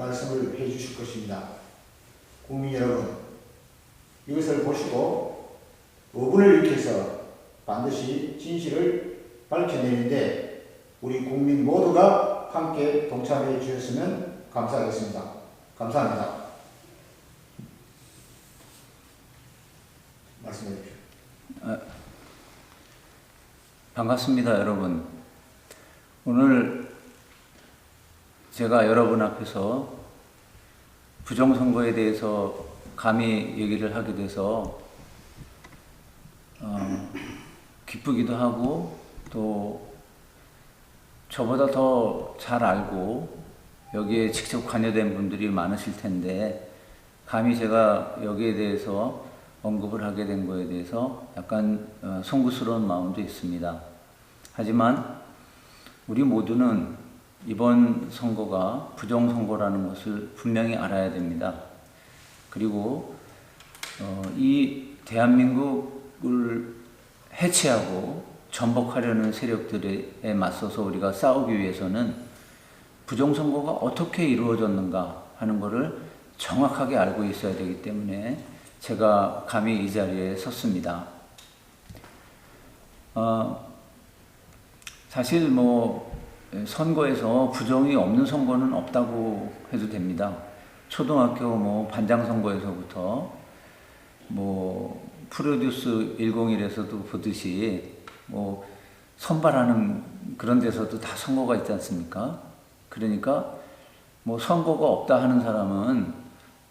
말씀을 해 주실 것입니다. 국민 여러분, 이것을 보시고 의문을 일으켜서 반드시 진실을 밝혀내는데 우리 국민 모두가 함께 동참해 주셨으면 감사하겠습니다. 감사합니다. 말씀해 주십시오. 반갑습니다, 여러분. 오늘 제가 여러분 앞에서 부정선거에 대해서 감히 얘기를 하게 돼서 기쁘기도 하고 또 저보다 더 잘 알고 여기에 직접 관여된 분들이 많으실 텐데 감히 제가 여기에 대해서 언급을 하게 된 거에 대해서 약간 송구스러운 마음도 있습니다. 하지만 우리 모두는 이번 선거가 부정선거라는 것을 분명히 알아야 됩니다. 그리고 이 대한민국을 해체하고 전복하려는 세력들에 맞서서 우리가 싸우기 위해서는 부정선거가 어떻게 이루어졌는가 하는 것을 정확하게 알고 있어야 되기 때문에 제가 감히 이 자리에 섰습니다. 사실 선거에서 부정이 없는 선거는 없다고 해도 됩니다. 초등학교 반장 선거에서부터 프로듀스 101에서도 보듯이 선발하는 그런 데서도 다 선거가 있지 않습니까? 그러니까 선거가 없다 하는 사람은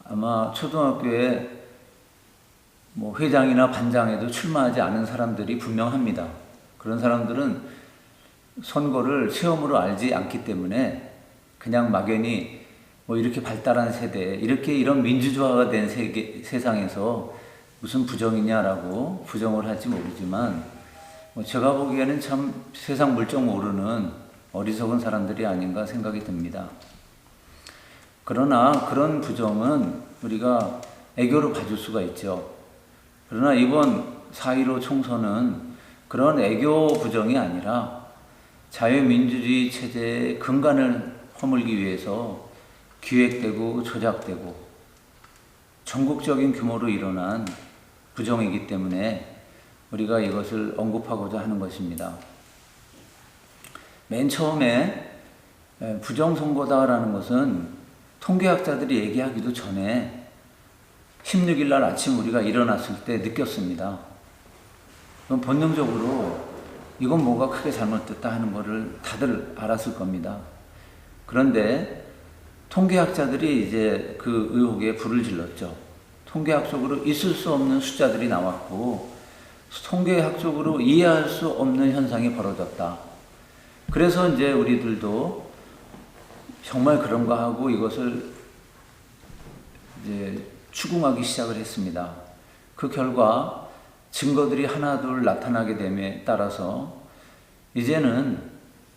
아마 초등학교에 회장이나 반장에도 출마하지 않은 사람들이 분명합니다. 그런 사람들은 선거를 시험으로 알지 않기 때문에 그냥 막연히 이렇게 발달한 세대, 이런 민주주의가 된 세상에서 무슨 부정이냐라고 부정을 할지 모르지만 제가 보기에는 참 세상 물정 모르는 어리석은 사람들이 아닌가 생각이 듭니다. 그러나 그런 부정은 우리가 애교로 봐줄 수가 있죠. 그러나 이번 4.15 총선은 그런 애교 부정이 아니라 자유민주주의 체제의 근간을 허물기 위해서 기획되고 조작되고 전국적인 규모로 일어난 부정이기 때문에 우리가 이것을 언급하고자 하는 것입니다. 맨 처음에 부정선거다라는 것은 통계학자들이 얘기하기도 전에 16일 날 아침 우리가 일어났을 때 느꼈습니다. 그럼 본능적으로 이건 뭐가 크게 잘못됐다 하는 것을 다들 알았을 겁니다. 그런데 통계학자들이 이제 그 의혹에 불을 질렀죠. 통계학적으로 있을 수 없는 숫자들이 나왔고 통계학적으로 이해할 수 없는 현상이 벌어졌다. 그래서 이제 우리들도 정말 그런가 하고 이것을 이제 추궁하기 시작을 했습니다. 그 결과 증거들이 하나둘 나타나게 됨에 따라서 이제는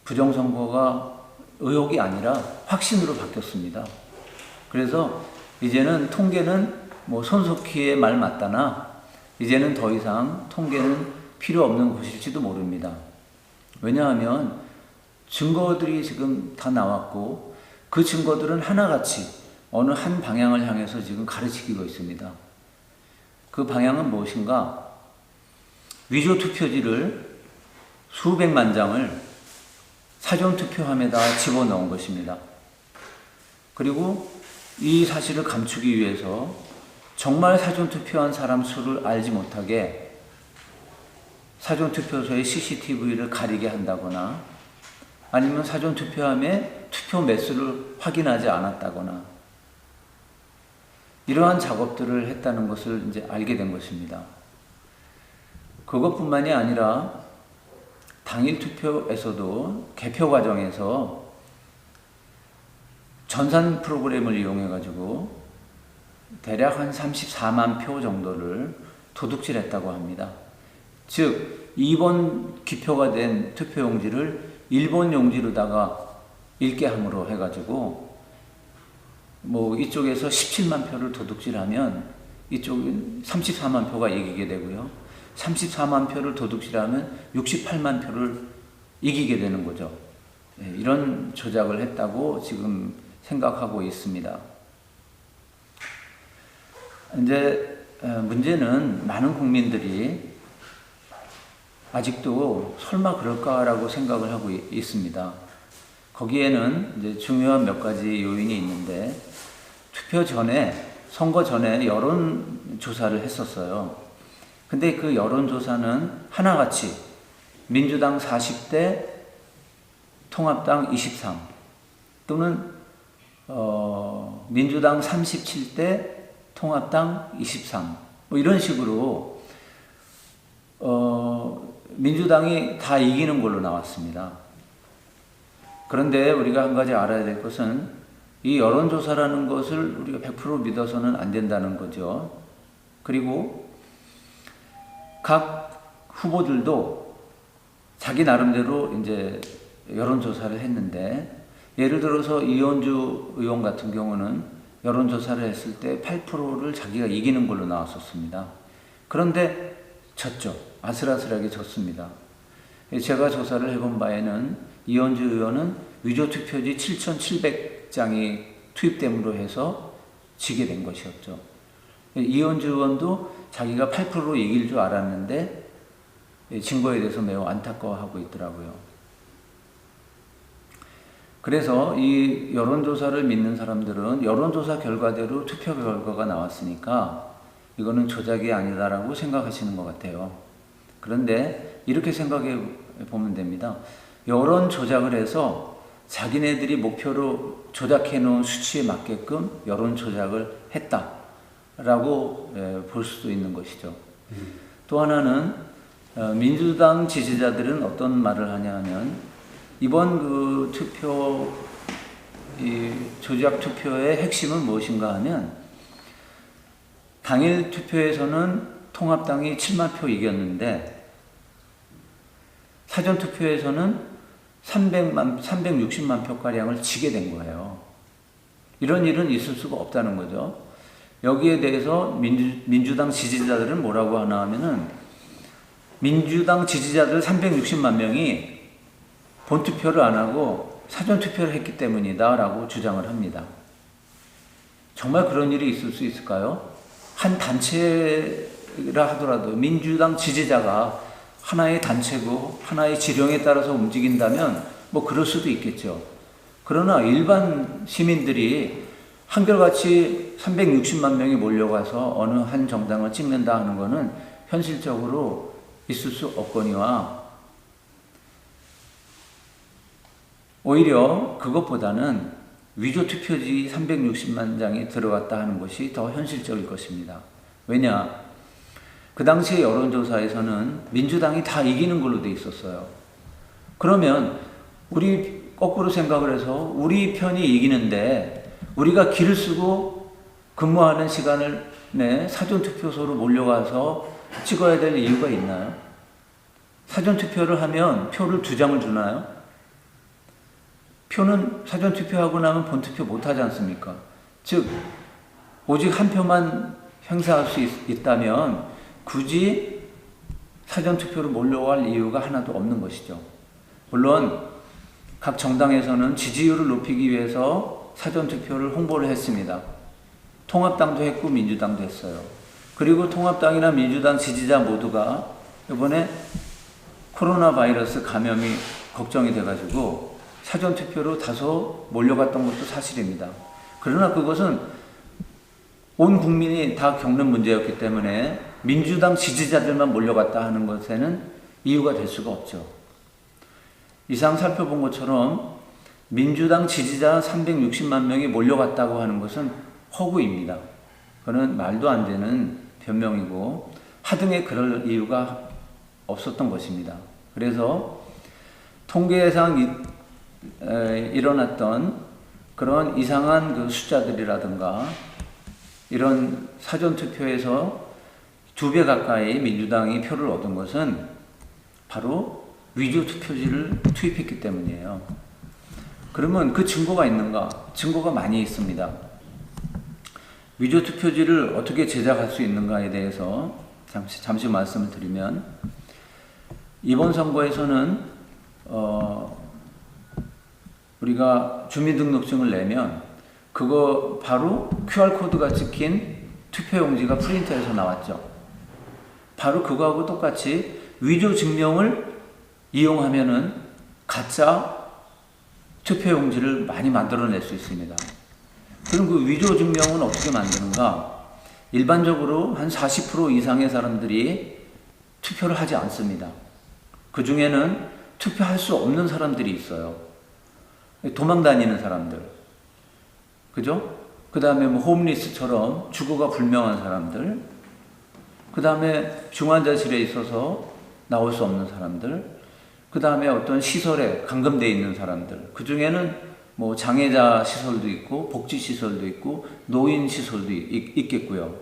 부정선거가 의혹이 아니라 확신으로 바뀌었습니다. 그래서 이제는 통계는 손석희의 말 맞다나 이제는 더 이상 통계는 필요 없는 것일지도 모릅니다. 왜냐하면 증거들이 지금 다 나왔고 그 증거들은 하나같이 어느 한 방향을 향해서 지금 가르치고 있습니다. 그 방향은 무엇인가? 위조 투표지를 수백만 장을 사전투표함에다 집어넣은 것입니다. 그리고 이 사실을 감추기 위해서 정말 사전투표한 사람 수를 알지 못하게 사전투표소의 CCTV를 가리게 한다거나 아니면 사전투표함에 투표 매수를 확인하지 않았다거나 이러한 작업들을 했다는 것을 이제 알게 된 것입니다. 그것뿐만이 아니라 당일 투표에서도 개표 과정에서 전산 프로그램을 이용해가지고 대략 한 34만 표 정도를 도둑질했다고 합니다. 즉 2번 기표가 된 투표용지를 1번 용지로다가 읽게 함으로 해가지고 이쪽에서 17만 표를 도둑질하면 이쪽은 34만 표가 이기게 되고요. 34만 표를 도둑질하면 68만 표를 이기게 되는 거죠. 이런 조작을 했다고 지금 생각하고 있습니다. 이제 문제는 많은 국민들이 아직도 설마 그럴까라고 생각을 하고 있습니다. 거기에는 이제 중요한 몇 가지 요인이 있는데, 투표 전에, 선거 전에 여론조사를 했었어요. 근데 그 여론조사는 하나같이 민주당 40대, 통합당 23, 또는 민주당 37대, 통합당 23, 뭐 이런 식으로 민주당이 다 이기는 걸로 나왔습니다. 그런데 우리가 한 가지 알아야 될 것은 이 여론조사라는 것을 우리가 100% 믿어서는 안 된다는 거죠. 그리고 각 후보들도 자기 나름대로 이제 여론조사를 했는데, 예를 들어서 이현주 의원 같은 경우는 여론조사를 했을 때 8%를 자기가 이기는 걸로 나왔었습니다. 그런데 졌죠. 아슬아슬하게 졌습니다. 제가 조사를 해본 바에는 이현주 의원은 위조투표지 7,700장이 투입됨으로 해서 지게 된 것이었죠. 이현주 의원도 자기가 8%로 이길 줄 알았는데 진 거에 대해서 매우 안타까워하고 있더라고요. 그래서 이 여론조사를 믿는 사람들은 여론조사 결과대로 투표 결과가 나왔으니까 이거는 조작이 아니다라고 생각하시는 것 같아요. 그런데 이렇게 생각해 보면 됩니다. 여론 조작을 해서 자기네들이 목표로 조작해 놓은 수치에 맞게끔 여론 조작을 했다라고 볼 수도 있는 것이죠. 또 하나는 민주당 지지자들은 어떤 말을 하냐 하면, 이번 그 투표, 이 조작 투표의 핵심은 무엇인가 하면, 당일 투표에서는 통합당이 7만 표 이겼는데 사전 투표에서는 360만 표가량을 지게 된 거예요. 이런 일은 있을 수가 없다는 거죠. 여기에 대해서 민주당 지지자들은 뭐라고 하나 하면은, 민주당 지지자들 360만 명이 본투표를 안 하고 사전투표를 했기 때문이다 라고 주장을 합니다. 정말 그런 일이 있을 수 있을까요? 한 단체라 하더라도 민주당 지지자가 하나의 단체고 하나의 지령에 따라서 움직인다면 뭐 그럴 수도 있겠죠. 그러나 일반 시민들이 한결같이 360만 명이 몰려가서 어느 한 정당을 찍는다 하는 것은 현실적으로 있을 수 없거니와, 오히려 그것보다는 위조 투표지 360만 장이 들어갔다 하는 것이 더 현실적일 것입니다. 왜냐? 그 당시의 여론조사에서는 민주당이 다 이기는 걸로 돼 있었어요. 그러면 우리 거꾸로 생각을 해서 우리 편이 이기는데 우리가 길을 쓰고 근무하는 시간을 내 사전투표소로 몰려가서 찍어야 될 이유가 있나요? 사전투표를 하면 표를 2장을 주나요? 표는 사전투표하고 나면 본투표 못하지 않습니까? 즉 오직 한 표만 행사할 수 있다면 굳이 사전투표로 몰려갈 이유가 하나도 없는 것이죠. 물론 각 정당에서는 지지율을 높이기 위해서 사전투표를 홍보를 했습니다. 통합당도 했고 민주당도 했어요. 그리고 통합당이나 민주당 지지자 모두가 이번에 코로나 바이러스 감염이 걱정이 돼가지고 사전투표로 다소 몰려갔던 것도 사실입니다. 그러나 그것은 온 국민이 다 겪는 문제였기 때문에 민주당 지지자들만 몰려갔다 하는 것에는 이유가 될 수가 없죠. 이상 살펴본 것처럼 민주당 지지자 360만 명이 몰려갔다고 하는 것은 허구입니다. 그건 말도 안 되는 변명이고 하등에 그럴 이유가 없었던 것입니다. 그래서 통계상 일어났던 그런 이상한 그 숫자들이라든가 이런 사전투표에서 2배 가까이 민주당이 표를 얻은 것은 바로 위조 투표지를 투입했기 때문이에요. 그러면 그 증거가 있는가? 증거가 많이 있습니다. 위조 투표지를 어떻게 제작할 수 있는가에 대해서 잠시 말씀을 드리면, 이번 선거에서는 우리가 주민등록증을 내면 그거 바로 QR코드가 찍힌 투표용지가 프린터에서 나왔죠. 바로 그거하고 똑같이 위조 증명을 이용하면은 가짜 투표용지를 많이 만들어낼 수 있습니다. 그럼 그 위조 증명은 어떻게 만드는가? 일반적으로 한 40% 이상의 사람들이 투표를 하지 않습니다. 그 중에는 투표할 수 없는 사람들이 있어요. 도망 다니는 사람들. 그죠? 그 다음에 뭐 홈리스처럼 주거가 불명한 사람들. 그 다음에 중환자실에 있어서 나올 수 없는 사람들. 그 다음에 어떤 시설에 감금되어 있는 사람들. 그 중에는 뭐 장애자 시설도 있고 복지 시설도 있고 노인 시설도 있겠고요.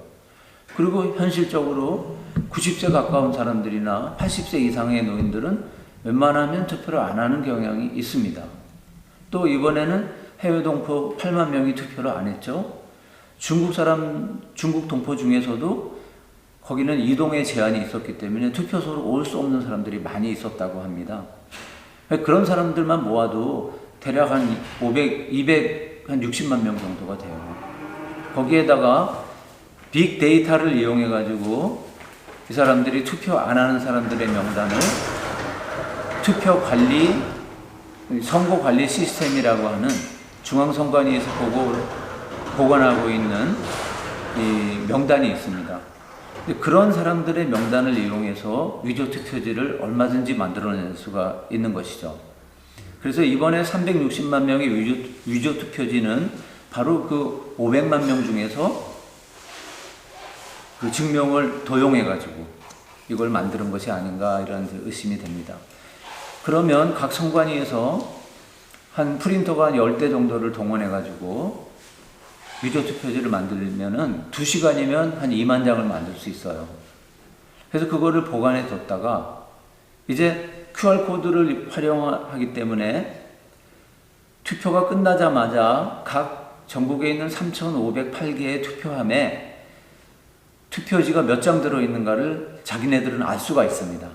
그리고 현실적으로 90세 가까운 사람들이나 80세 이상의 노인들은 웬만하면 투표를 안 하는 경향이 있습니다. 또 이번에는 해외 동포 8만 명이 투표를 안 했죠. 중국 동포 중에서도 거기는 이동의 제한이 있었기 때문에 투표소로 올 수 없는 사람들이 많이 있었다고 합니다. 그런 사람들만 모아도 대략 한 260만 명 정도가 돼요. 거기에다가 빅데이터를 이용해 가지고 이 사람들이 투표 안 하는 사람들의 명단을 투표 관리, 선거 관리 시스템이라고 하는 중앙선관위에서 보관하고 있는 이 명단이 있습니다. 그런 사람들의 명단을 이용해서 위조 투표지를 얼마든지 만들어낼 수가 있는 것이죠. 그래서 이번에 360만 명의 위조 투표지는 바로 그 500만 명 중에서 그 증명을 도용해가지고 이걸 만드는 것이 아닌가 이런 의심이 됩니다. 그러면 각 선관위에서 한 프린터가 한 10대 정도를 동원해가지고 위조 투표지를 만들면은 2시간이면 한 2만 장을 만들 수 있어요. 그래서 그거를 보관해 뒀다가 이제 QR코드를 활용하기 때문에 투표가 끝나자마자 각 전국에 있는 3,508개의 투표함에 투표지가 몇 장 들어있는가를 자기네들은 알 수가 있습니다.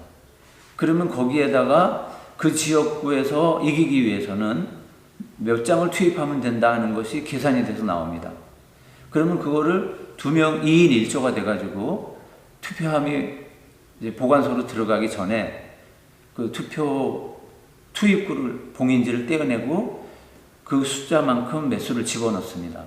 그러면 거기에다가 그 지역구에서 이기기 위해서는 몇 장을 투입하면 된다 하는 것이 계산이 돼서 나옵니다. 그러면 그거를 2명 2인 1조가 돼가지고 투표함이 이제 보관소로 들어가기 전에 그 투표 투입구를 봉인지를 떼어내고 그 숫자만큼 매수를 집어넣습니다.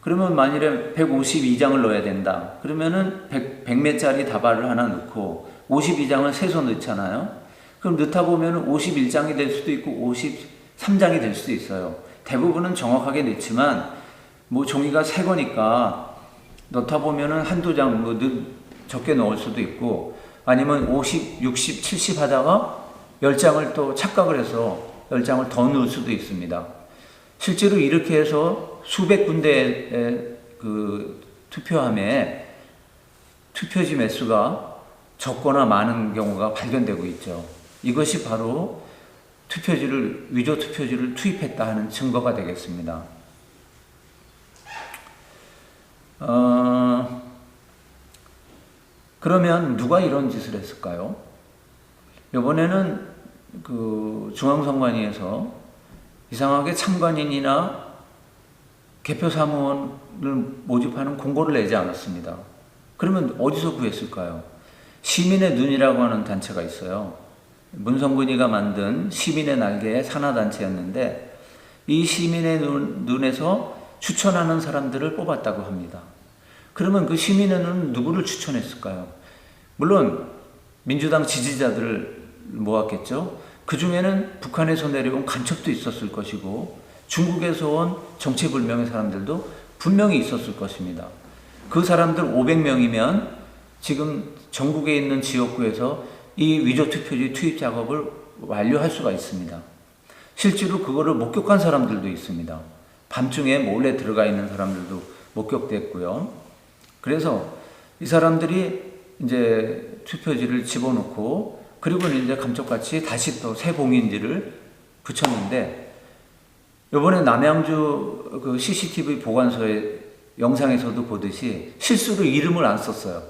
그러면 만일에 152장을 넣어야 된다. 그러면은 100몇 짜리 다발을 하나 넣고 52장을 세서 넣잖아요. 그럼 넣다 보면 51장이 될 수도 있고 53장이 될 수도 있어요. 대부분은 정확하게 넣지만 뭐 종이가 새 거니까 넣다 보면은 한두 장 뭐 적게 넣을 수도 있고 아니면 50, 60, 70 하다가 10장을 또 착각을 해서 10장을 더 넣을 수도 있습니다. 실제로 이렇게 해서 수백 군데의 그 투표함에 투표지 매수가 적거나 많은 경우가 발견되고 있죠. 이것이 바로 위조 투표지를 투입했다 하는 증거가 되겠습니다. 그러면 누가 이런 짓을 했을까요? 이번에는 그 중앙선관위에서 이상하게 참관인이나 개표 사무원을 모집하는 공고를 내지 않았습니다. 그러면 어디서 구했을까요? 시민의 눈이라고 하는 단체가 있어요. 문성근이가 만든 시민의 날개의 산하단체였는데 이 시민의 눈에서 추천하는 사람들을 뽑았다고 합니다. 그러면 그 시민의 눈은 누구를 추천했을까요? 물론 민주당 지지자들을 모았겠죠. 그 중에는 북한에서 내려온 간첩도 있었을 것이고 중국에서 온 정체불명의 사람들도 분명히 있었을 것입니다. 그 사람들 500명이면 지금 전국에 있는 지역구에서 이 위조 투표지 투입 작업을 완료할 수가 있습니다. 실제로 그거를 목격한 사람들도 있습니다. 밤중에 몰래 들어가 있는 사람들도 목격됐고요. 그래서 이 사람들이 이제 투표지를 집어넣고 그리고 이제 감쪽같이 다시 또 새 봉인지를 붙였는데 이번에 남양주 그 CCTV 보관소의 영상에서도 보듯이 실수로 이름을 안 썼어요.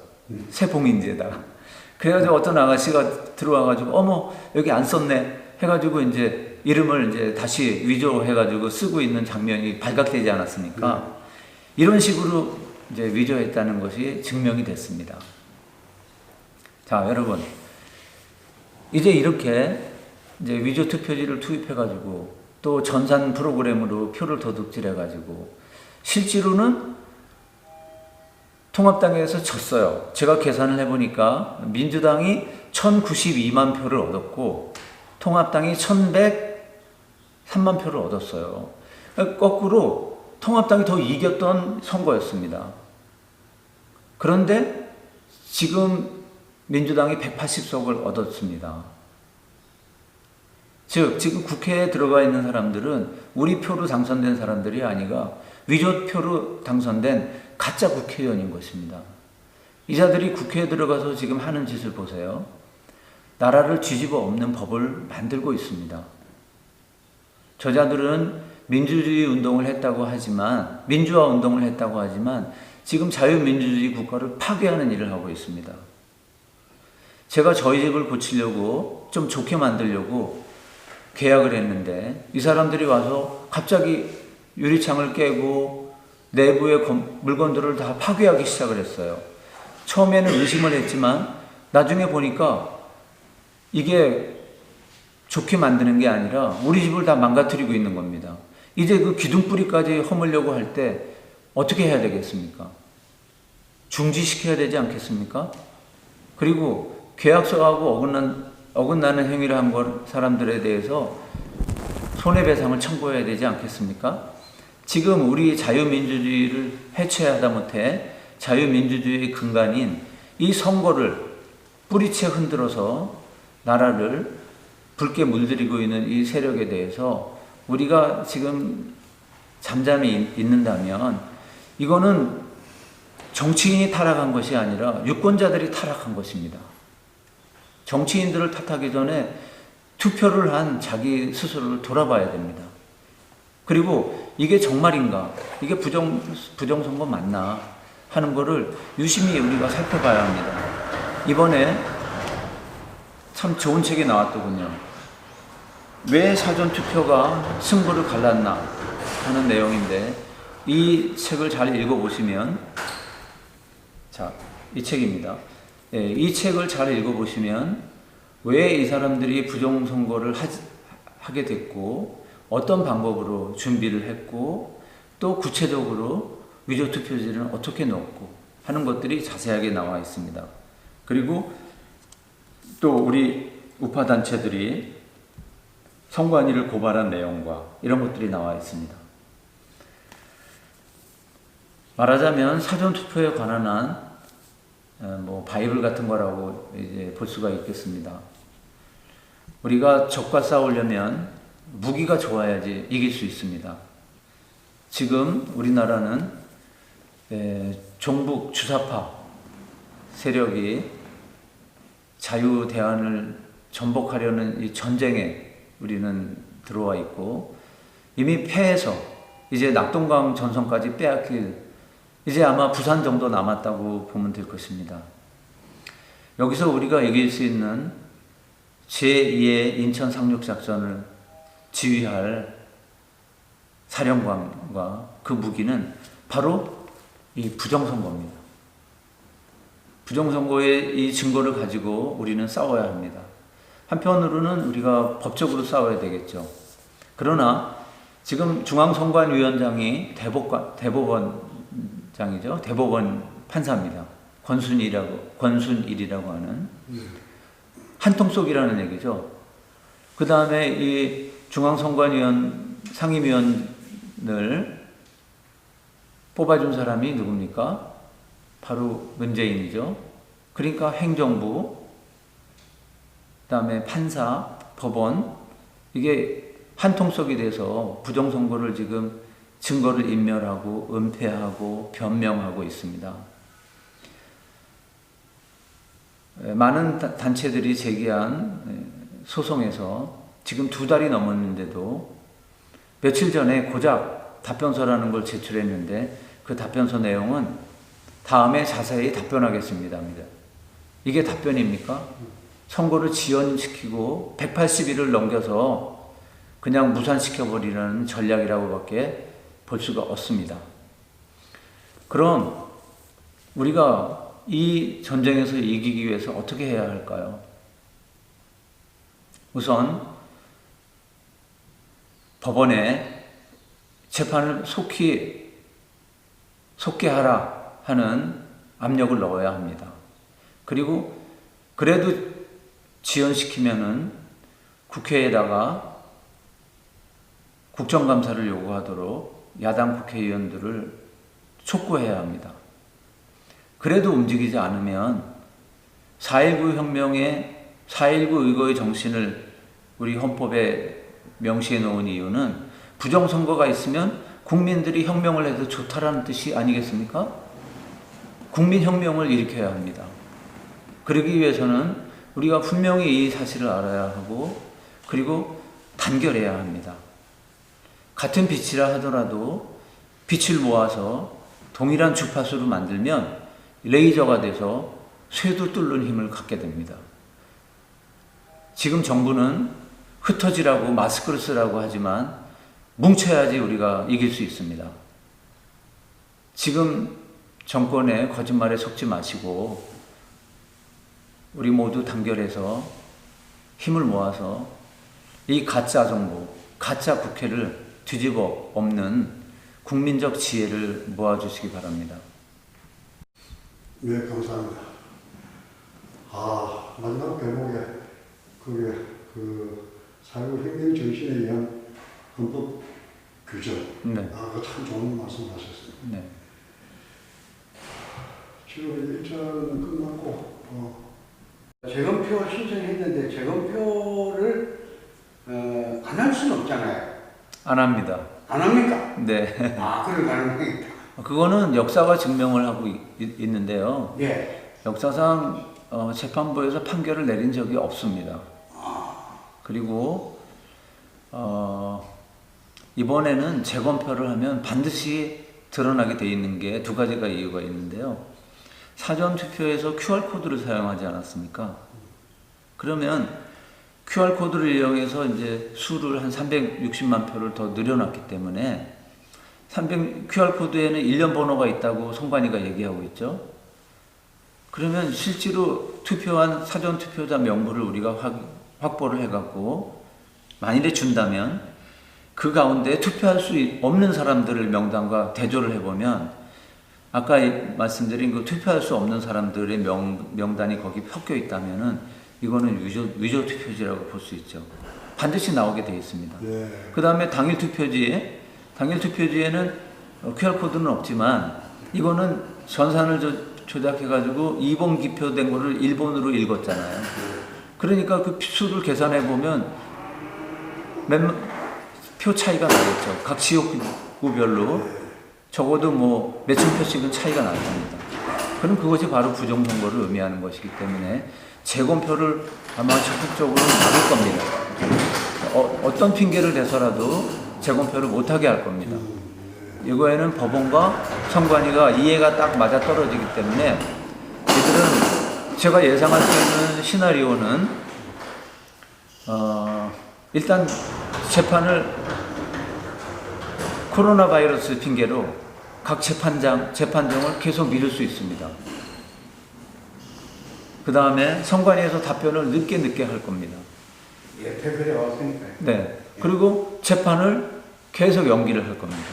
새 봉인지에다가. 그래가지고 어떤 아가씨가 들어와가지고 어머 여기 안 썼네 해가지고 이제 이름을 이제 다시 위조해가지고 쓰고 있는 장면이 발각되지 않았습니까? 이런 식으로 이제 위조했다는 것이 증명이 됐습니다. 자, 여러분. 이제 이렇게 이제 위조 투표지를 투입해가지고 또 전산 프로그램으로 표를 도둑질해가지고 실제로는 통합당에서 졌어요. 제가 계산을 해보니까 민주당이 1092만 표를 얻었고 통합당이 1103만 표를 얻었어요. 거꾸로 통합당이 더 이겼던 선거였습니다. 그런데 지금 민주당이 180석을 얻었습니다. 즉 지금 국회에 들어가 있는 사람들은 우리 표로 당선된 사람들이 아니라 위조표로 당선된 가짜 국회의원인 것입니다. 이 자들이 국회에 들어가서 지금 하는 짓을 보세요. 나라를 뒤집어 엎는 법을 만들고 있습니다. 저자들은 민주주의 운동을 했다고 하지만, 민주화 운동을 했다고 하지만 지금 자유민주주의 국가를 파괴하는 일을 하고 있습니다. 제가 저희 집을 고치려고 좀 좋게 만들려고 계약을 했는데 이 사람들이 와서 갑자기 유리창을 깨고 내부의 물건들을 다 파괴하기 시작을 했어요. 처음에는 의심을 했지만 나중에 보니까 이게 좋게 만드는 게 아니라 우리 집을 다 망가뜨리고 있는 겁니다. 이제 그 기둥뿌리까지 허물려고 할 때 어떻게 해야 되겠습니까? 중지시켜야 되지 않겠습니까? 그리고 계약서하고 어긋나는 행위를 한 사람들에 대해서 손해배상을 청구해야 되지 않겠습니까? 지금 우리 자유민주주의를 해체하다 못해 자유민주주의의 근간인 이 선거를 뿌리채 흔들어서 나라를 붉게 물들이고 있는 이 세력에 대해서 우리가 지금 잠잠히 있는다면 이거는 정치인이 타락한 것이 아니라 유권자들이 타락한 것입니다. 정치인들을 탓하기 전에 투표를 한 자기 스스로를 돌아봐야 됩니다. 그리고 이게 정말인가? 이게 부정선거 맞나? 하는 거를 유심히 우리가 살펴봐야 합니다. 이번에 참 좋은 책이 나왔더군요. 왜 사전투표가 승부를 갈랐나? 하는 내용인데 이 책을 잘 읽어보시면, 자, 이 책입니다. 이 책을 잘 읽어보시면 왜 이 사람들이 부정선거를 하게 됐고 어떤 방법으로 준비를 했고 또 구체적으로 위조투표지를 어떻게 넣었고 하는 것들이 자세하게 나와 있습니다. 그리고 또 우리 우파단체들이 선관위를 고발한 내용과 이런 것들이 나와 있습니다. 말하자면 사전투표에 관한 뭐 바이블 같은 거라고 이제 볼 수가 있겠습니다. 우리가 적과 싸우려면 무기가 좋아야지 이길 수 있습니다. 지금 우리나라는 종북 주사파 세력이 자유 대안을 전복하려는 이 전쟁에 우리는 들어와 있고 이미 패해서 이제 낙동강 전선까지 빼앗길 이제 아마 부산 정도 남았다고 보면 될 것입니다. 여기서 우리가 이길 수 있는 제2의 인천 상륙작전을 지휘할 사령관과 그 무기는 바로 이 부정선거입니다. 부정선거의 이 증거를 가지고 우리는 싸워야 합니다. 한편으로는 우리가 법적으로 싸워야 되겠죠. 그러나 지금 중앙선관위원장이 대법원장이죠. 대법원 판사입니다. 권순일이라고 하는 한통속이라는 얘기죠. 그 다음에 이 중앙선관위원 상임위원을 뽑아준 사람이 누굽니까? 바로 문재인이죠. 그러니까 행정부, 그 다음에 판사, 법원, 이게 한통속이 돼서 부정선거를 지금 증거를 인멸하고 은폐하고 변명하고 있습니다. 많은 단체들이 제기한 소송에서 지금 2달이 넘었는데도 며칠 전에 고작 답변서라는 걸 제출했는데 그 답변서 내용은 다음에 자세히 답변하겠습니다. 이게 답변입니까? 선거를 지연시키고 180일을 넘겨서 그냥 무산시켜버리는 전략이라고밖에 볼 수가 없습니다. 그럼 우리가 이 전쟁에서 이기기 위해서 어떻게 해야 할까요? 우선 법원에 재판을 속히 하라 하는 압력을 넣어야 합니다. 그리고 그래도 지연시키면은 국회에다가 국정감사를 요구하도록 야당 국회의원들을 촉구해야 합니다. 그래도 움직이지 않으면 4.19 혁명의 4.19 의거의 정신을 우리 헌법에 명시해 놓은 이유는 부정선거가 있으면 국민들이 혁명을 해도 좋다라는 뜻이 아니겠습니까? 국민혁명을 일으켜야 합니다. 그러기 위해서는 우리가 분명히 이 사실을 알아야 하고 그리고 단결해야 합니다. 같은 빛이라 하더라도 빛을 모아서 동일한 주파수로 만들면 레이저가 돼서 쇠도 뚫는 힘을 갖게 됩니다. 지금 정부는 흩어지라고 마스크를 쓰라고 하지만 뭉쳐야지 우리가 이길 수 있습니다. 지금 정권의 거짓말에 속지 마시고 우리 모두 단결해서 힘을 모아서 이 가짜 정부, 가짜 국회를 뒤집어 엎는 국민적 지혜를 모아주시기 바랍니다. 네, 감사합니다. 마지막 대목에 그게 사회적 혁명 정신에 의한 헌법 규정. 네. 그거 참 좋은 말씀하셨어요. 네. 지금 이제 1차는 끝났고, 재검표 신청했는데 재검표를 안 할 수는 없잖아요. 안 합니다. 안 합니까? 네. 그럴 가능성이 있다. 그거는 역사가 증명을 하고 있는데요. 예. 역사상 재판부에서 판결을 내린 적이 없습니다. 그리고 이번에는 재검표를 하면 반드시 드러나게 돼 있는 게 두 가지가 이유가 있는데요. 사전투표에서 QR코드를 사용하지 않았습니까? 그러면 QR코드를 이용해서 이제 수를 한 360만 표를 더 늘려놨기 때문에 QR코드에는 1년 번호가 있다고 선관위가 얘기하고 있죠. 그러면 실제로 투표한 사전투표자 명부를 우리가 확보를 해갖고 만일에 준다면 그 가운데 투표할 수 없는 사람들을 명단과 대조를 해보면 아까 말씀드린 그 투표할 수 없는 사람들의 명단이 거기 섞여 있다면은 이거는 위조 투표지라고 볼 수 있죠. 반드시 나오게 되어 있습니다. 네. 그 다음에 당일 투표지에는 QR코드는 없지만 이거는 전산을 조작해가지고 2번 기표된 거를 1번으로 읽었잖아요. 그러니까 그 수를 계산해보면 표 차이가 나겠죠. 각 지역구별로 적어도 뭐 몇천 표씩은 차이가 날 겁니다. 그럼 그것이 바로 부정선거를 의미하는 것이기 때문에 재검표를 아마 적극적으로 막을 겁니다. 어떤 핑계를 대서라도 재검표를 못하게 할 겁니다. 이거에는 법원과 선관위가 이해가 딱 맞아 떨어지기 때문에 이들은 제가 예상할 수 있는 시나리오는 일단 재판을 코로나 바이러스 핑계로 각 재판정을 계속 미룰 수 있습니다. 그 다음에 선관위에서 답변을 늦게 할 겁니다. 예, 퇴근해 왔으니까요. 네. 그리고 재판을 계속 연기를 할 겁니다.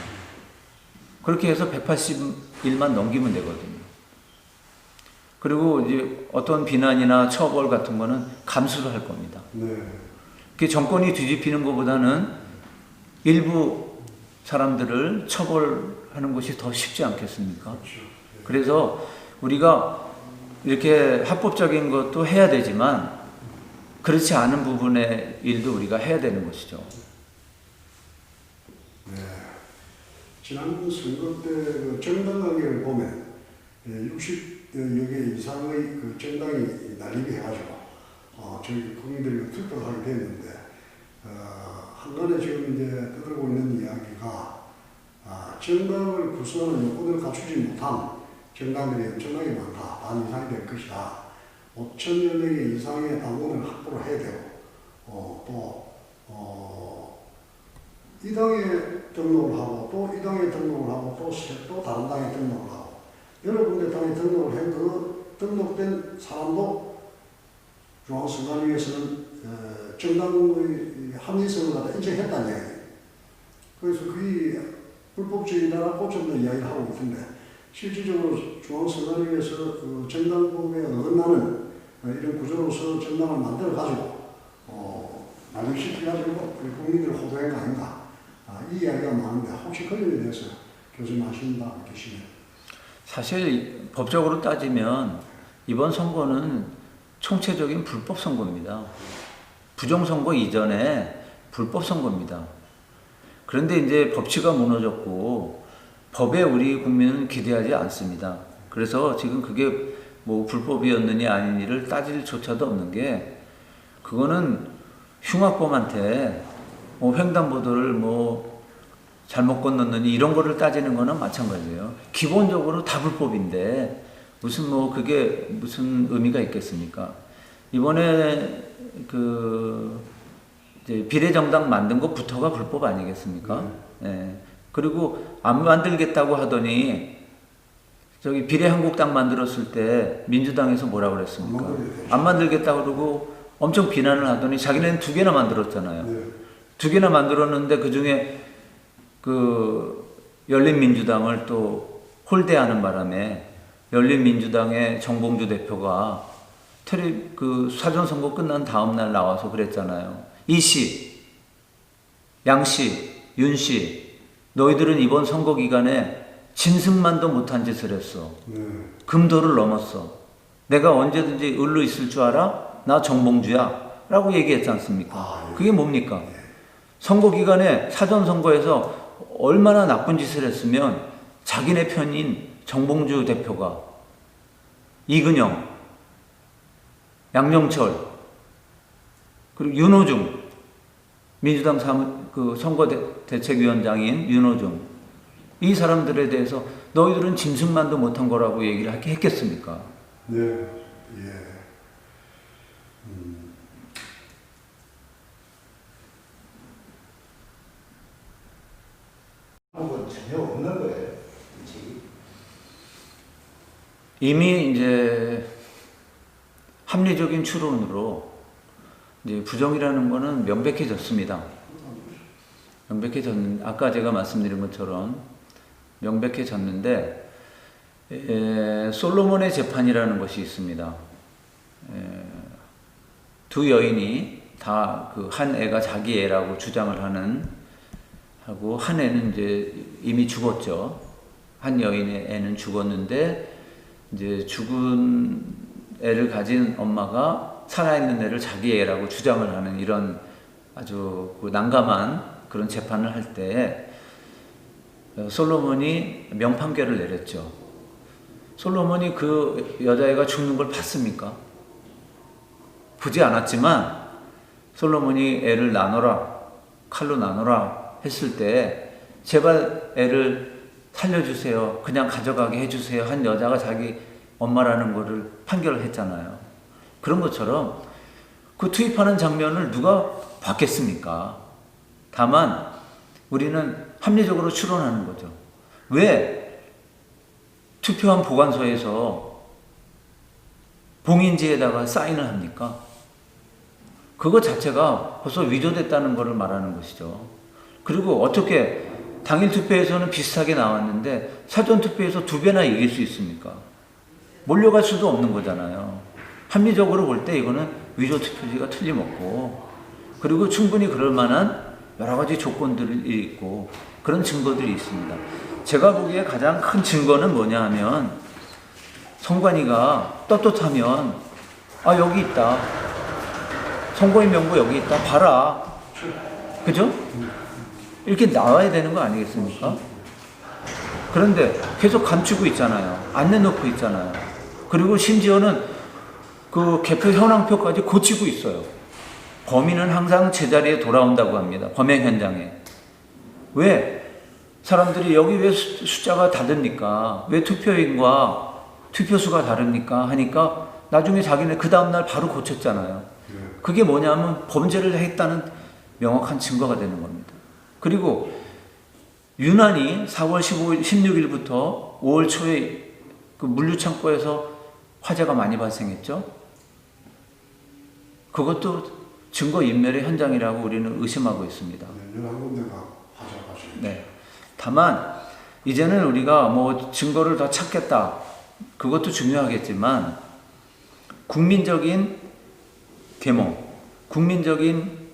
그렇게 해서 180일만 넘기면 되거든요. 그리고 이제 어떤 비난이나 처벌 같은 거는 감수를 할 겁니다. 네. 그 정권이 뒤집히는 것보다는 일부 사람들을 처벌하는 것이 더 쉽지 않겠습니까? 그렇죠. 네. 그래서 우리가 이렇게 합법적인 것도 해야 되지만 그렇지 않은 부분의 일도 우리가 해야 되는 것이죠. 네. 지난 선거 때 그 정당 관계를 보면 60여 개 이상의 그 정당이 난립이 해가지고 저희 국민들이 투표를 하게 됐는데 한간에 지금 이제 떠들고 있는 이야기가 정당을 구성하는 요건을 갖추지 못한 정당들이 엄청나게 많다. 반 이상이 될 것이다. 5천여 명 이상의 당원을 확보를 해야 되고 또 이 당에 등록을 하고 또 이 당에 등록을 하고 또 다른 당에 등록을 하고 여러 군데 당에 등록을 한 그 등록된 사람도 중앙선관위에서는 정당의 합리성을 갖다 인정했다는 이야기예요. 그래서 그게 불법적이다라고 좀 더 이야기를 하고 있는데 실질적으로 중앙선관위에서 정당법에 어긋나는 이런 구조로서 정당을 만들어가지고 난입시켜가지고 국민들을 호도한 거 아닌가 이 이야기가 많은데 혹시 그림에 대해서 교수님 아시는 바 계시나요? 사실 법적으로 따지면 이번 선거는 총체적인 불법 선거입니다. 부정선거 이전에 불법 선거입니다. 그런데 이제 법치가 무너졌고 법에 우리 국민은 기대하지 않습니다. 그래서 지금 그게 뭐 불법이었느냐 아니니를 따질 조차도 없는 게 그거는 흉악범한테 뭐 횡단보도를 뭐 잘못 건넜느니 이런 거를 따지는 거는 마찬가지예요. 기본적으로 다 불법인데 무슨 뭐 그게 무슨 의미가 있겠습니까? 이번에 그 이제 비례정당 만든 것부터가 불법 아니겠습니까? 예. 그리고 안 만들겠다고 하더니 저기 비례한국당 만들었을 때 민주당에서 뭐라 그랬습니까? 안 만들겠다고 그러고 엄청 비난을 하더니 자기네는 2개나 만들었잖아요. 네. 2개나 만들었는데 그 중에 그 열린민주당을 또 홀대하는 바람에 열린민주당의 정봉주 대표가 그 사전선거 끝난 다음날 나와서 그랬잖아요. 이씨, 양씨, 윤씨, 너희들은 이번 선거 기간에 짐승만도 못한 짓을 했어. 금도를 넘었어. 내가 언제든지 을로 있을 줄 알아? 나 정봉주야. 라고 얘기했지 않습니까? 그게 뭡니까? 선거 기간에 사전선거에서 얼마나 나쁜 짓을 했으면 자기네 편인 정봉주 대표가 이근영, 양정철, 그리고 윤호중, 민주당 선거대책위원장인 윤호중, 이 사람들에 대해서 너희들은 짐승만도 못한 거라고 얘기를 했겠습니까? 네, 예. 건 전혀 없는 거예요. 지금. 이미 이제 합리적인 추론으로 이제 부정이라는 거는 명백해졌습니다. 아까 제가 말씀드린 것처럼 명백해졌는데 솔로몬의 재판이라는 것이 있습니다. 2 여인이 다 그 한 애가 자기 애라고 주장을 하고 한 애는 이제 이미 죽었죠. 한 여인의 애는 죽었는데 이제 죽은 애를 가진 엄마가 살아있는 애를 자기 애라고 주장을 하는 이런 아주 그 난감한 그런 재판을 할 때 솔로몬이 명판결을 내렸죠. 솔로몬이 그 여자애가 죽는 걸 봤습니까? 보지 않았지만 솔로몬이 애를 나눠라, 칼로 나눠라 했을 때 제발 애를 살려주세요, 그냥 가져가게 해주세요 한 여자가 자기 엄마라는 거를 판결을 했잖아요. 그런 것처럼 그 투입하는 장면을 누가 봤겠습니까? 다만 우리는 합리적으로 추론하는 거죠. 왜 투표함 보관소에서 봉인지에다가 사인을 합니까? 그거 자체가 벌써 위조됐다는 것을 말하는 것이죠. 그리고 어떻게 당일 투표에서는 비슷하게 나왔는데 사전 투표에서 2배나 이길 수 있습니까? 몰려갈 수도 없는 거잖아요. 합리적으로 볼 때 이거는 위조 투표지가 틀림없고, 그리고 충분히 그럴 만한 여러 가지 조건들이 있고 그런 증거들이 있습니다. 제가 보기에 가장 큰 증거는 뭐냐 하면 선관위가 떳떳하면 여기 있다, 선거인 명부 여기 있다, 봐라, 그죠? 이렇게 나와야 되는 거 아니겠습니까? 그런데 계속 감추고 있잖아요. 안 내놓고 있잖아요. 그리고 심지어는 그 개표 현황표까지 고치고 있어요. 범인은 항상 제자리에 돌아온다고 합니다. 범행 현장에. 왜? 사람들이 여기 왜 숫자가 다릅니까? 왜 투표인과 투표수가 다릅니까? 하니까 나중에 자기네 그 다음날 바로 고쳤잖아요. 그게 뭐냐면 범죄를 했다는 명확한 증거가 되는 겁니다. 그리고 유난히 4월 15일, 16일부터 5월 초에 그 물류창고에서 화재가 많이 발생했죠. 그것도 증거인멸의 현장이라고 우리는 의심하고 있습니다. 네, 한 군데가 화재가 발생했죠. 네. 다만 이제는 우리가 뭐 증거를 더 찾겠다. 그것도 중요하겠지만 국민적인 계몽, 국민적인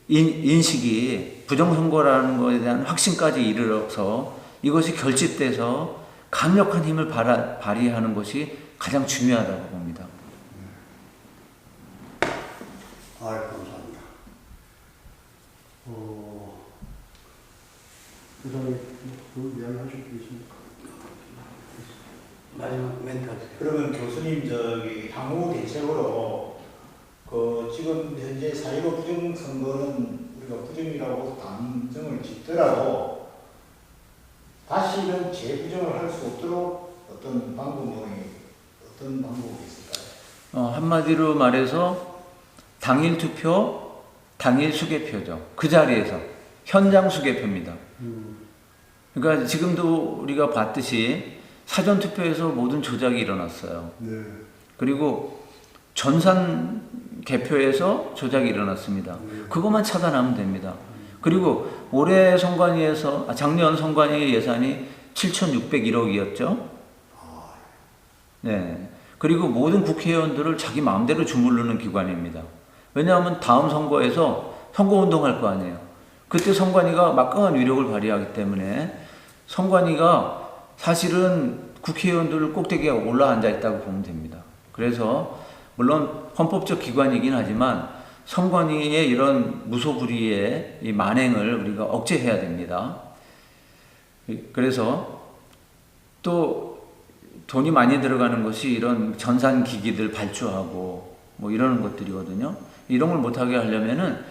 인식이 부정선거라는 것에 대한 확신까지 이르러서 이것이 결집돼서 강력한 힘을 발휘하는 것이 가장 중요하다고 봅니다. 감사합니다. 그 다음에 그 이야기 하실 게 있습니까? 마지막 멘트 하세요. 그러면 교수님 향후 대책으로 지금 현재 4.15 부정선거는 우리가 부정이라고 단정을 짓더라도 다시는 재부정을 할 수 없도록 어떤 방법이 있을까요? 한마디로 말해서 당일 투표, 당일 수개표죠. 그 자리에서 현장 수개표입니다. 그러니까 지금도 우리가 봤듯이 사전 투표에서 모든 조작이 일어났어요. 네. 그리고 전산 개표에서 조작이 일어났습니다. 그것만 차단하면 됩니다. 그리고 올해 선관위에서 작년 선관위 예산이 7,601억이었죠. 네. 그리고 모든 국회의원들을 자기 마음대로 주무르는 기관입니다. 왜냐하면 다음 선거에서 선거운동할 거 아니에요. 그때 선관위가 막강한 위력을 발휘하기 때문에 선관위가 사실은 국회의원들 꼭대기에 올라앉아 있다고 보면 됩니다. 그래서 물론 헌법적 기관이긴 하지만 선관위의 이런 무소불위의 이 만행을 우리가 억제해야 됩니다. 그래서 또 돈이 많이 들어가는 것이 이런 전산기기들 발주하고 뭐 이러는 것들이거든요. 이런 걸 못하게 하려면은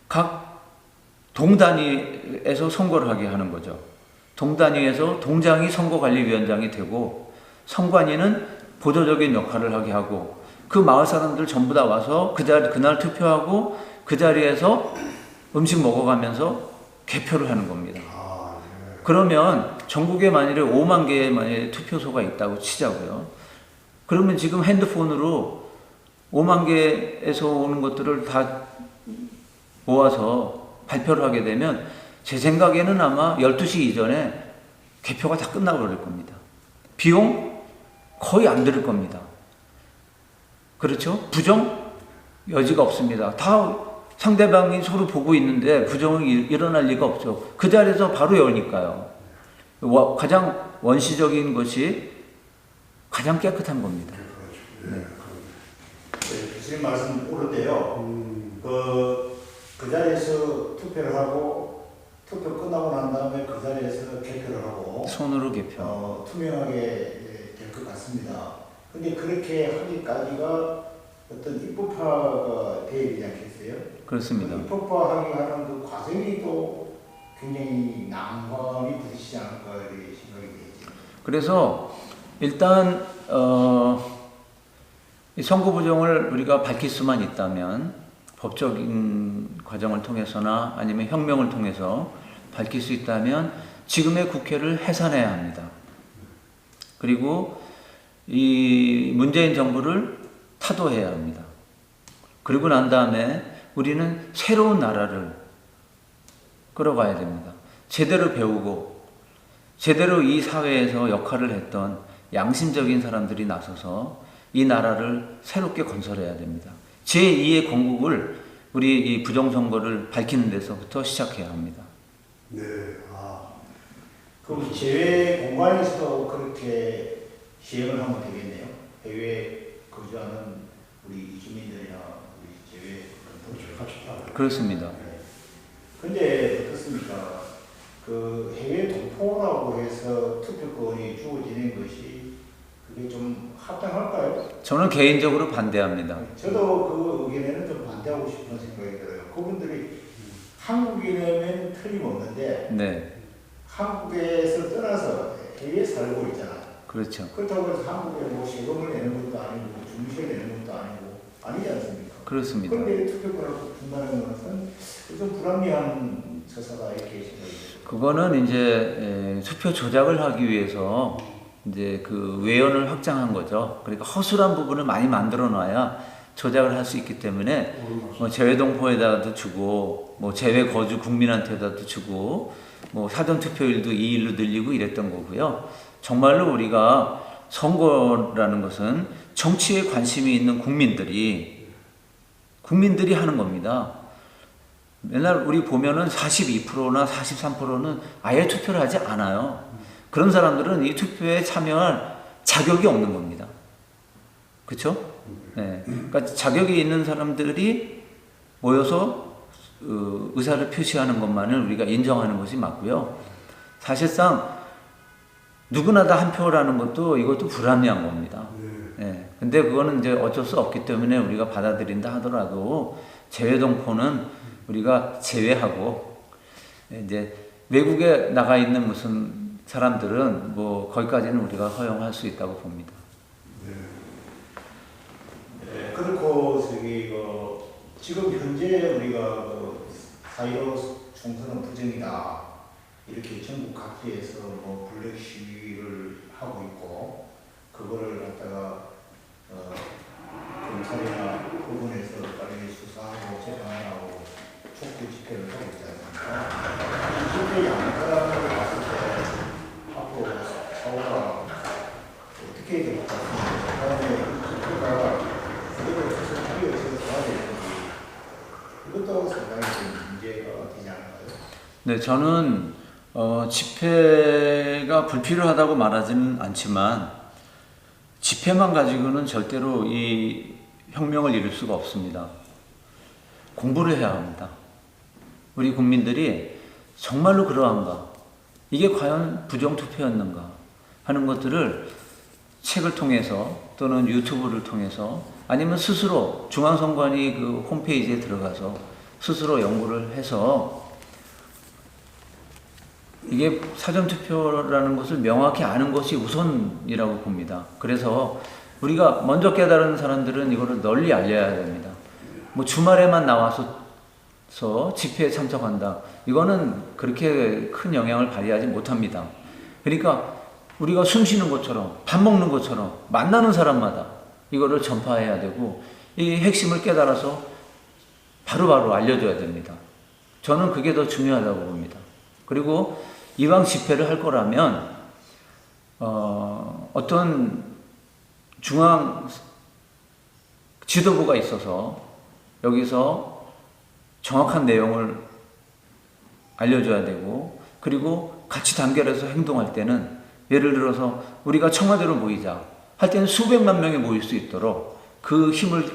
각 동단위에서 선거를 하게 하는 거죠. 동단위에서 동장이 선거관리위원장이 되고 선관위는 보조적인 역할을 하게 하고 그 마을 사람들 전부 다 와서 그날 투표하고 그 자리에서 음식 먹어가면서 개표를 하는 겁니다. 그러면 전국에 만일에 5만 개의 만약에 투표소가 있다고 치자고요. 그러면 지금 핸드폰으로 5만 개에서 오는 것들을 다 모아서 발표를 하게 되면 제 생각에는 아마 12시 이전에 개표가 다 끝나고 그럴 겁니다. 비용 거의 안 들을 겁니다. 그렇죠? 부정 여지가 없습니다. 다 상대방이 서로 보고 있는데 부정이 일어날 리가 없죠. 그 자리에서 바로 여니까요. 가장 원시적인 것이 가장 깨끗한 겁니다. 네. 교수님 말씀 옳은데요. 그 자리에서 투표를 하고 투표 끝나고 난 다음에 그 자리에서 개표를 하고 손으로 개표. 투명하게 될 것 같습니다. 근데 그렇게 하기까지가 어떤 입법화가 되어야 되지 않겠어요? 그렇습니다. 그 입법화하기 하는 그 과정이 또 굉장히 난관이 부딪히지 않을까 이렇게 생각이 되지. 그래서 일단 이 선거 부정을 우리가 밝힐 수만 있다면 법적인 과정을 통해서나 아니면 혁명을 통해서 밝힐 수 있다면 지금의 국회를 해산해야 합니다. 그리고 이 문재인 정부를 타도해야 합니다. 그리고 난 다음에 우리는 새로운 나라를 끌어가야 됩니다. 제대로 배우고 제대로 이 사회에서 역할을 했던 양심적인 사람들이 나서서 이 나라를 새롭게 건설해야 됩니다. 제2의 건국을 우리 이 부정선거를 밝히는 데서부터 시작해야 합니다. 네. 그럼 제외 공간에서 그렇게 시행을 하면 되겠네요. 해외 거주하는 우리 이주민들이나 우리 제외 같이 그렇습니다. 근데 어떻습니까? 그 해외 동포라고 해서 투표권이 주어지는 것이 그게 좀 합당할까요? 저는 개인적으로 반대합니다. 저도 그 의견에는 좀 반대하고 싶은 생각이 들어요. 그분들이 한국인이면 틀림없는데 네. 한국에서 떠나서 해외에 살고 있잖아요. 그렇죠. 그렇다고 해서 한국에 뭐 세금을 내는 것도 아니고 중세를 내는 것도 아니지 않습니까? 그렇습니다. 그런데 투표권을 준다는 것은 좀 불합리한 서사가 이렇게 지금 그거는 이제 투표 조작을 하기 위해서 이제 그 외연을 확장한 거죠. 그러니까 허술한 부분을 많이 만들어 놔야 조작을 할 수 있기 때문에 뭐 재외동포에다가도 주고 뭐 재외 거주 국민한테다도 주고 뭐 사전 투표일도 2일로 늘리고 이랬던 거고요. 정말로 우리가 선거라는 것은 정치에 관심이 있는 국민들이 하는 겁니다. 맨날 우리 보면은 42%나 43%는 아예 투표를 하지 않아요. 그런 사람들은 이 투표에 참여할 자격이 없는 겁니다. 그렇죠? 네. 그러니까 자격이 있는 사람들이 모여서 의사를 표시하는 것만을 우리가 인정하는 것이 맞고요. 사실상 누구나 다 한 표라는 것도 이것도 불합리한 겁니다. 네. 근데 그거는 이제 어쩔 수 없기 때문에 우리가 받아들인다 하더라도 재외동포는 우리가 제외하고 이제 외국에 나가 있는 무슨 사람들은 뭐 거기까지는 우리가 허용할 수 있다고 봅니다. 네, 그렇고 지금 현재 우리가 4.15 총선은 부정이다 이렇게 전국 각지에서 뭐 블랙 시위를 하고 있고 그거를 갖다가 검찰이나 법원에서 빨리 수사하고 재판하고 촉구 집회를 하고 있지 않습니까? 이 집회 양상을 봤을 때 앞으로 사고가 어떻게 될 것 같습니까? 그다음에 집회가 그대로 계속 이어져서 가야 될 건지 이것도 상당히 좀 문제가 되지 않을까요? 네, 저는 집회가 불필요하다고 말하지는 않지만 집회만 가지고는 절대로 이 혁명을 이룰 수가 없습니다. 공부를 해야 합니다. 우리 국민들이 정말로 그러한가? 이게 과연 부정투표였는가? 하는 것들을 책을 통해서 또는 유튜브를 통해서 아니면 스스로 중앙선관위 그 홈페이지에 들어가서 스스로 연구를 해서 이게 사전투표라는 것을 명확히 아는 것이 우선이라고 봅니다. 그래서 우리가 먼저 깨달은 사람들은 이거를 널리 알려야 됩니다. 뭐 주말에만 나와서 집회에 참석한다. 이거는 그렇게 큰 영향을 발휘하지 못합니다. 그러니까 우리가 숨 쉬는 것처럼 밥 먹는 것처럼 만나는 사람마다 이거를 전파해야 되고 이 핵심을 깨달아서 바로바로 알려줘야 됩니다. 저는 그게 더 중요하다고 봅니다. 그리고 이왕 집회를 할 거라면 어떤 중앙 지도부가 있어서 여기서 정확한 내용을 알려줘야 되고 그리고 같이 단결해서 행동할 때는 예를 들어서 우리가 청와대로 모이자 할 때는 수백만 명이 모일 수 있도록 그 힘을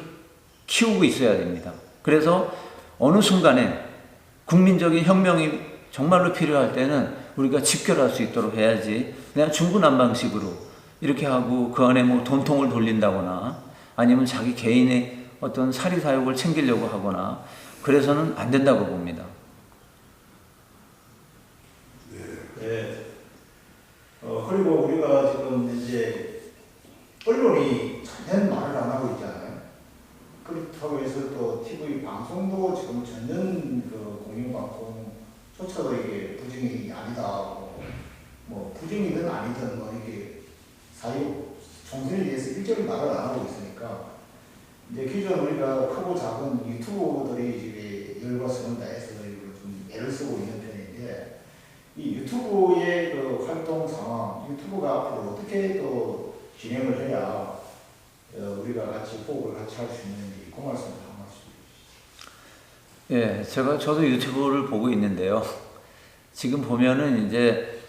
키우고 있어야 됩니다. 그래서 어느 순간에 국민적인 혁명이 정말로 필요할 때는 우리가 집결할 수 있도록 해야지 그냥 중구난방식으로 이렇게 하고 그 안에 뭐 돈통을 돌린다거나 아니면 자기 개인의 어떤 사리사욕을 챙기려고 하거나 그래서는 안 된다고 봅니다. 네. 그리고 우리가 지금 이제 언론이 전혀 말을 안 하고 있잖아요. 그렇다고 해서 또 TV 방송도 지금 전혀 그 공영방송조차도 이게 부정이 아니다. 뭐 부정이든 아니든 뭐 이게 사유 총선에 대해서 일절히 말을 안 하고 있으니까 이제 기존 우리가 크고 작은 유튜버들이 이제 열과 성을 다해서 이걸 좀 애를 쓰고 있는 편인데 이 유튜브의 그 활동 상황, 유튜브가 앞으로 어떻게 또 진행을 해야 우리가 같이 호흡을 같이 할 수 있는지 그 말씀 한 말씀. 예, 저도 유튜브를 보고 있는데요. 지금 보면은 이제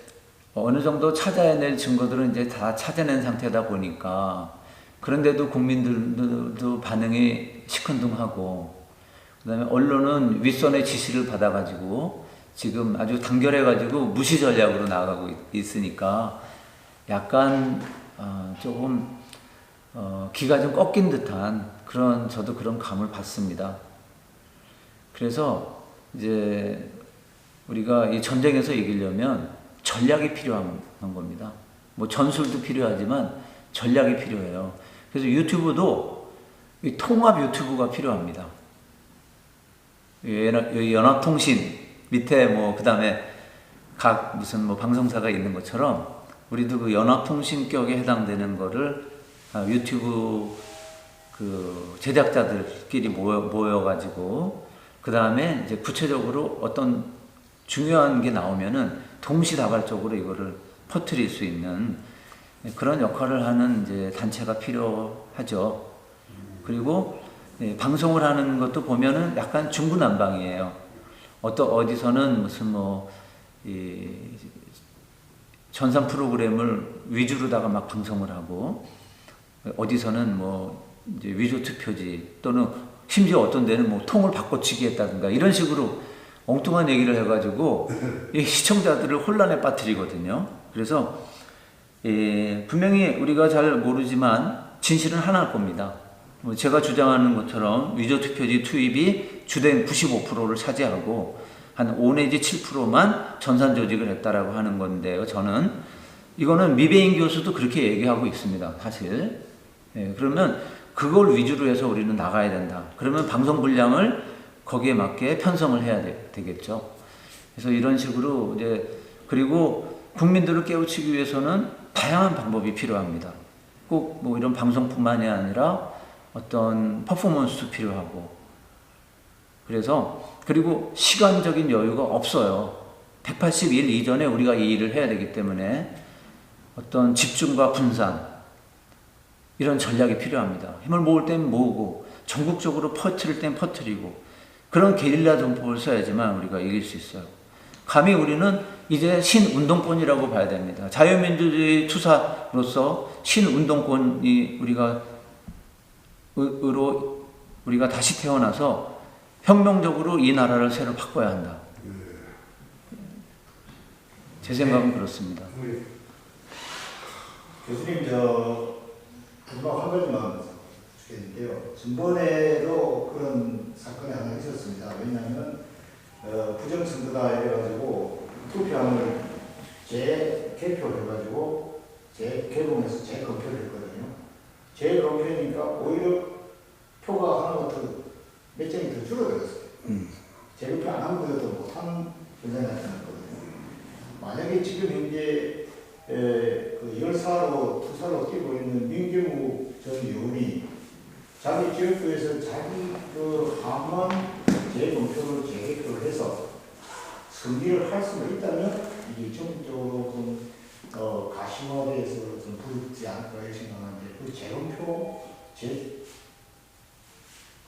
어느 정도 찾아낼 증거들은 이제 다 찾아낸 상태다 보니까 그런데도 국민들도 반응이 시큰둥하고 그다음에 언론은 윗선의 지시를 받아가지고 지금 아주 단결해가지고 무시 전략으로 나아가고 있으니까 약간 조금 기가 좀 꺾인 듯한 저도 그런 감을 받습니다. 그래서 이제 우리가 이 전쟁에서 이기려면 전략이 필요한 겁니다. 뭐 전술도 필요하지만 전략이 필요해요. 그래서 유튜브도 통합 유튜브가 필요합니다. 연합통신 밑에 뭐 그다음에 각 무슨 뭐 방송사가 있는 것처럼 우리도 그 연합통신격에 해당되는 거를 유튜브 그 제작자들끼리 모여가지고 그 다음에 이제 구체적으로 어떤 중요한 게 나오면은 동시다발적으로 이거를 퍼뜨릴 수 있는 그런 역할을 하는 이제 단체가 필요하죠. 그리고 방송을 하는 것도 보면은 약간 중구난방이에요. 어디서는 무슨 이 전산 프로그램을 위주로다가 막 방송을 하고 어디서는 이제 위조 투표지 또는 심지어 어떤 데는 통을 바꿔치기 했다든가 이런 식으로 엉뚱한 얘기를 해가지고 이 시청자들을 혼란에 빠뜨리거든요. 그래서 분명히 우리가 잘 모르지만 진실은 하나일 겁니다. 제가 주장하는 것처럼 위조 투표지 투입이 주된 95%를 차지하고 한 5 내지 7%만 전산 조직을 했다라고 하는 건데요. 저는 이거는 미배인 교수도 그렇게 얘기하고 있습니다. 사실. 그러면 그걸 위주로 해서 우리는 나가야 된다. 그러면 방송 분량을 거기에 맞게 편성을 해야 되겠죠. 그래서 이런 식으로 이제 그리고 국민들을 깨우치기 위해서는 다양한 방법이 필요합니다. 꼭 이런 방송뿐만이 아니라 어떤 퍼포먼스도 필요하고 그리고 시간적인 여유가 없어요. 180일 이전에 우리가 이 일을 해야 되기 때문에 어떤 집중과 분산 이런 전략이 필요합니다. 힘을 모을 땐 모으고 전국적으로 퍼뜨릴 땐 퍼뜨리고 그런 게릴라 전법을 써야지만 우리가 이길 수 있어요. 감히 우리는 이제 신운동권이라고 봐야 됩니다. 자유민주주의 투사로서 신운동권이 우리가 다시 태어나서 혁명적으로 이 나라를 새로 바꿔야 한다. 제 생각은 그렇습니다. 교수님 마지막 한 가지만 주겠는데요. 전번에도 그런 사건이 하나 있었습니다. 왜냐하면 부정선거다 이래가지고 투표함을 재개표해가지고 재개봉해서 재검표를 했거든요. 재검표니까 오히려 표가 하나부터 몇 점이 더 줄어들었어요. 재검표 안 한 것도 못하는 현상이 나타났거든요. 만약에 지금 현재 열사로 투사로 뛰고 있는 민경우 전 의원이 자기 지역구에서 자기 함만 재검표를 재개표를 해서 승리를 할 수가 있다면 이게 전적으로 좀 가시화돼서 좀 부럽지 않을까 생각하는데 그 재검표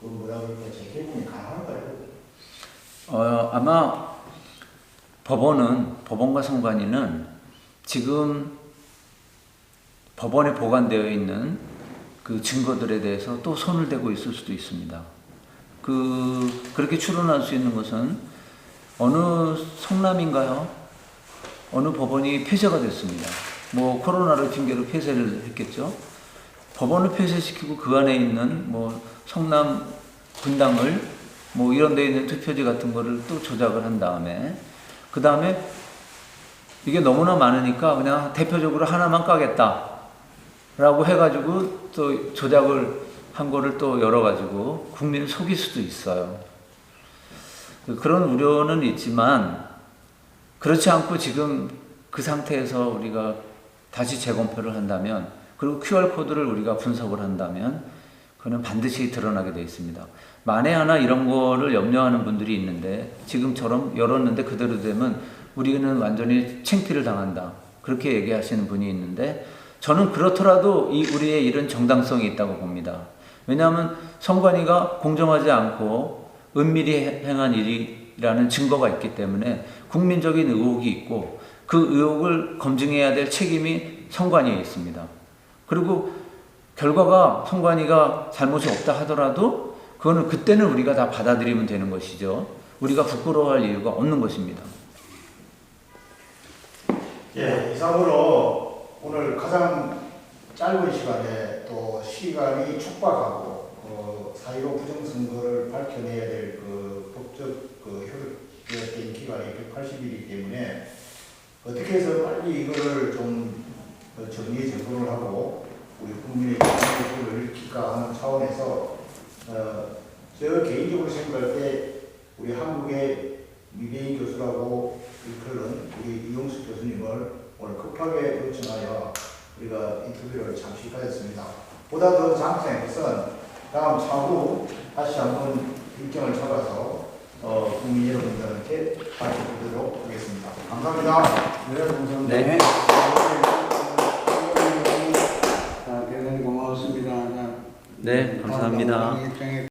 재개봉이 가능할까요? 아마 법원과 선관위는 지금 법원에 보관되어 있는 그 증거들에 대해서 또 손을 대고 있을 수도 있습니다. 그렇게 추론할 수 있는 것은 어느 성남인가요? 어느 법원이 폐쇄가 됐습니다. 코로나를 핑계로 폐쇄를 했겠죠. 법원을 폐쇄시키고 그 안에 있는 성남 분당을 이런 데 있는 투표지 같은 거를 또 조작을 한 다음에 그 다음에 이게 너무나 많으니까 그냥 대표적으로 하나만 까겠다 라고 해가지고 또 조작을 한 거를 또 열어가지고 국민을 속일 수도 있어요. 그런 우려는 있지만 그렇지 않고 지금 그 상태에서 우리가 다시 재검표를 한다면 그리고 QR코드를 우리가 분석을 한다면 그거는 반드시 드러나게 되어 있습니다. 만에 하나 이런 거를 염려하는 분들이 있는데 지금처럼 열었는데 그대로 되면 우리는 완전히 창피를 당한다. 그렇게 얘기하시는 분이 있는데 저는 그렇더라도 우리의 일은 정당성이 있다고 봅니다. 왜냐하면 선관위가 공정하지 않고 은밀히 행한 일이라는 증거가 있기 때문에 국민적인 의혹이 있고 그 의혹을 검증해야 될 책임이 선관위에 있습니다. 그리고 결과가 선관위가 잘못이 없다 하더라도 그때는 우리가 다 받아들이면 되는 것이죠. 우리가 부끄러워할 이유가 없는 것입니다. 이상으로 오늘 가장 짧은 시간에 또 시간이 촉박하고 4.15 부정선거를 밝혀내야 될 법적 효력된 기간이 180일이기 때문에 어떻게 해서 빨리 이거를 좀 정리 정돈을 하고 우리 국민의 정치를 일으킬까 하는 차원에서 저 개인적으로 생각할 때 우리 한국의 미래인 교수 우리가 인터뷰를 잠시 가졌습니다. 보다 더 장점인 것은 다음 차후 다시 한번 일정을 잡아서 국민 여러분들한테 밝혀드리도록 하겠습니다. 감사합니다. 네, 감사합니다. 네. 대단히 고맙습니다. 네, 감사합니다. 입장에